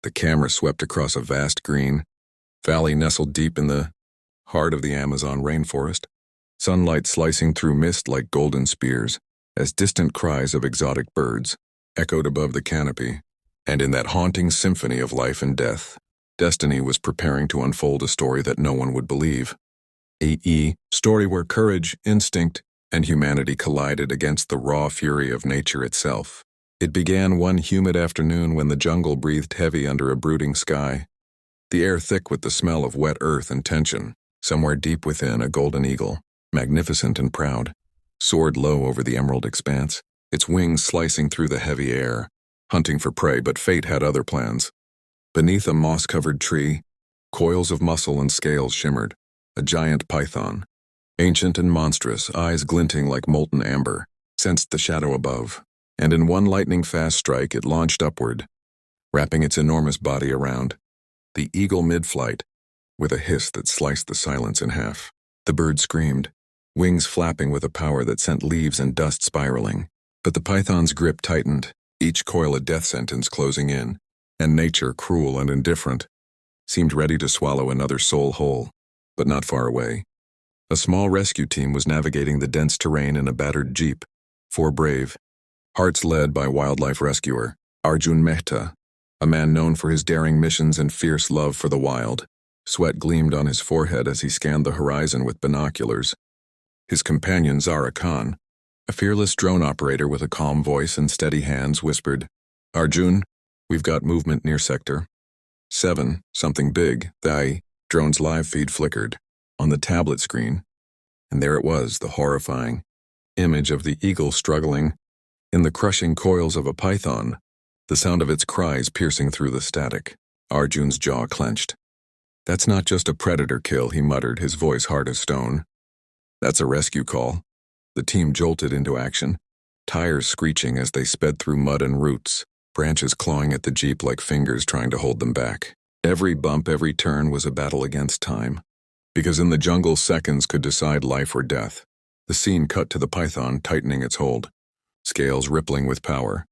The camera swept across a vast green valley nestled deep in the heart of the Amazon rainforest, sunlight slicing through mist like golden spears, as distant cries of exotic birds echoed above the canopy. And in that haunting symphony of life and death, destiny was preparing to unfold a story that no one would believe. A story where courage, instinct, and humanity collided against the raw fury of nature itself. It began one humid afternoon when the jungle breathed heavy under a brooding sky, the air thick with the smell of wet earth and tension. Somewhere deep within, a golden eagle, magnificent and proud, soared low over the emerald expanse, its wings slicing through the heavy air, hunting for prey, but fate had other plans. Beneath a moss-covered tree, coils of muscle and scales shimmered. A giant python, ancient and monstrous, eyes glinting like molten amber, sensed the shadow above, and in one lightning-fast strike it launched upward, wrapping its enormous body around the eagle mid-flight, with a hiss that sliced the silence in half. The bird screamed, wings flapping with a power that sent leaves and dust spiraling. But the python's grip tightened, each coil a death sentence closing in, and nature, cruel and indifferent, seemed ready to swallow another soul whole. But not far away. A small rescue team was navigating the dense terrain in a battered jeep. 4 brave hearts led by wildlife rescuer Arjun Mehta, a man known for his daring missions and fierce love for the wild. Sweat gleamed on his forehead as he scanned the horizon with binoculars. His companion Zara Khan, a fearless drone operator with a calm voice and steady hands, whispered, "Arjun, we've got movement near sector 7, something big." The drone's live feed flickered on the tablet screen, and there it was, the horrifying image of the eagle struggling in the crushing coils of a python, the sound of its cries piercing through the static. Arjun's jaw clenched. "That's not just a predator kill," he muttered, his voice hard as stone. "That's a rescue call." The team jolted into action, tires screeching as they sped through mud and roots, branches clawing at the jeep like fingers trying to hold them back. Every bump, every turn was a battle against time, because in the jungle seconds could decide life or death. The scene cut to the python tightening its hold, scales rippling with power,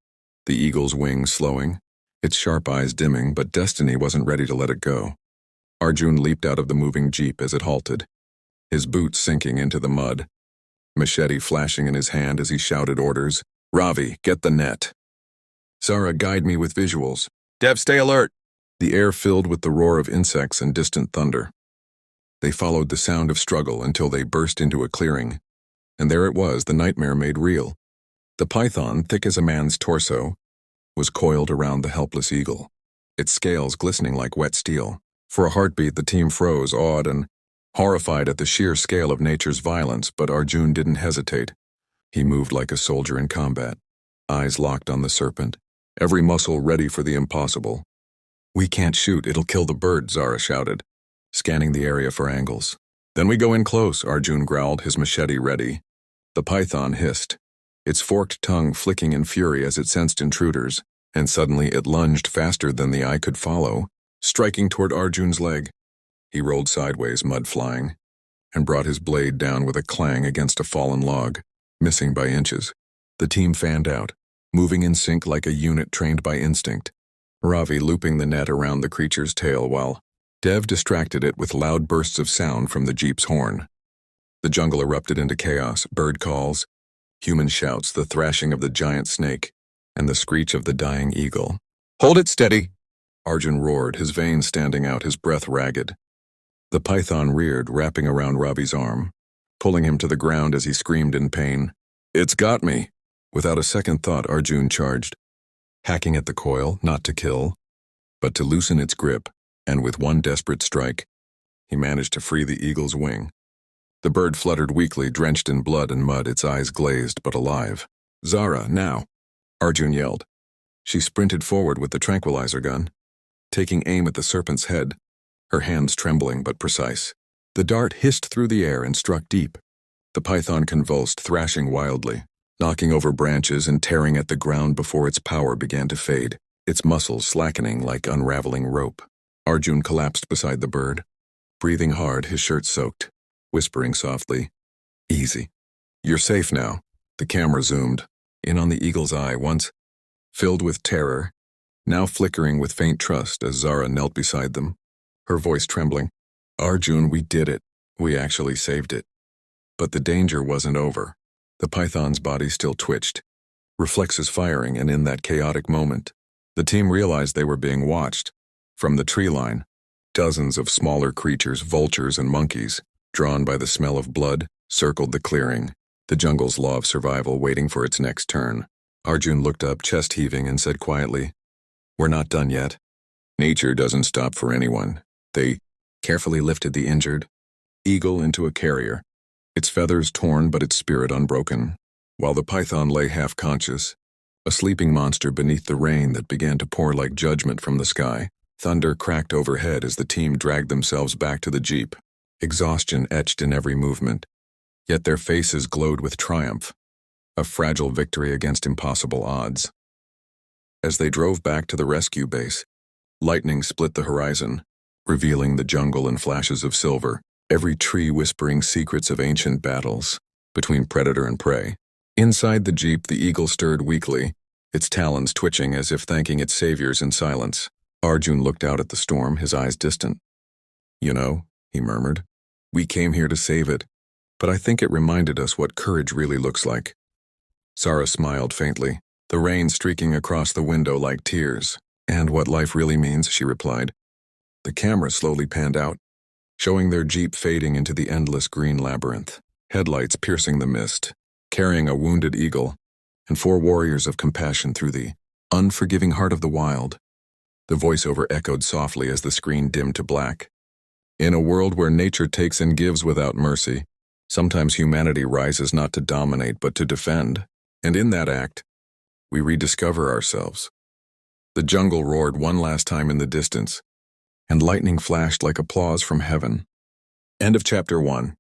the eagle's wings slowing, its sharp eyes dimming, but destiny wasn't ready to let it go. Arjun leaped out of the moving jeep as it halted, his boots sinking into the mud, machete flashing in his hand as he shouted orders. "Ravi, get the net. Zara, guide me with visuals. Dev, stay alert." The air filled with the roar of insects and distant thunder. They followed the sound of struggle until they burst into a clearing. And there it was, the nightmare made real. The python, thick as a man's torso, was coiled around the helpless eagle, its scales glistening like wet steel. For a heartbeat, the team froze, awed and horrified at the sheer scale of nature's violence, but Arjun didn't hesitate. He moved like a soldier in combat, eyes locked on the serpent, every muscle ready for the impossible. "We can't shoot, it'll kill the bird," Zara shouted, scanning the area for angles. "Then we go in close," Arjun growled, his machete ready. The python hissed, its forked tongue flicking in fury as it sensed intruders, and suddenly it lunged faster than the eye could follow, striking toward Arjun's leg. He rolled sideways, mud flying, and brought his blade down with a clang against a fallen log, missing by inches. The team fanned out, moving in sync like a unit trained by instinct. Ravi looping the net around the creature's tail while Dev distracted it with loud bursts of sound from the jeep's horn. The jungle erupted into chaos, bird calls, human shouts, the thrashing of the giant snake, and the screech of the dying eagle. "Hold it steady!" Arjun roared, his veins standing out, his breath ragged. The python reared, wrapping around Ravi's arm, pulling him to the ground as he screamed in pain. "It's got me!" Without a second thought, Arjun charged, hacking at the coil, not to kill, but to loosen its grip, and with one desperate strike, he managed to free the eagle's wing. The bird fluttered weakly, drenched in blood and mud, its eyes glazed but alive. "Zara, now!" Arjun yelled. She sprinted forward with the tranquilizer gun, taking aim at the serpent's head, her hands trembling but precise. The dart hissed through the air and struck deep. The python convulsed, thrashing wildly, knocking over branches and tearing at the ground before its power began to fade, its muscles slackening like unraveling rope. Arjun collapsed beside the bird, breathing hard, his shirt soaked, whispering softly, "Easy. You're safe now." The camera zoomed in on the eagle's eye, once filled with terror, now flickering with faint trust as Zara knelt beside them, her voice trembling. Arjun, we did it. We actually saved it. But the danger wasn't over. The python's body still twitched, reflexes firing, and in that chaotic moment, the team realized they were being watched. From the tree line, dozens of smaller creatures, vultures and monkeys, drawn by the smell of blood, circled the clearing, the jungle's law of survival waiting for its next turn. Arjun looked up, chest heaving, and said quietly, "We're not done yet." Nature doesn't stop for anyone. They carefully lifted the injured eagle into a carrier, its feathers torn but its spirit unbroken, while the python lay half-conscious, a sleeping monster beneath the rain that began to pour like judgment from the sky. Thunder cracked overhead as the team dragged themselves back to the jeep, exhaustion etched in every movement. Yet their faces glowed with triumph, a fragile victory against impossible odds. As they drove back to the rescue base, lightning split the horizon, revealing the jungle in flashes of silver, every tree whispering secrets of ancient battles between predator and prey. Inside the jeep, the eagle stirred weakly, its talons twitching as if thanking its saviors in silence. Arjun looked out at the storm, his eyes distant. "You know," he murmured, "we came here to save it, but I think it reminded us what courage really looks like." Zara smiled faintly, the rain streaking across the window like tears. "And what life really means," she replied. The camera slowly panned out, showing their jeep fading into the endless green labyrinth, headlights piercing the mist, carrying a wounded eagle, and 4 warriors of compassion through the unforgiving heart of the wild. The voiceover echoed softly as the screen dimmed to black. In a world where nature takes and gives without mercy, sometimes humanity rises not to dominate but to defend, and in that act, we rediscover ourselves. The jungle roared one last time in the distance, and lightning flashed like applause from heaven. End of Chapter 1.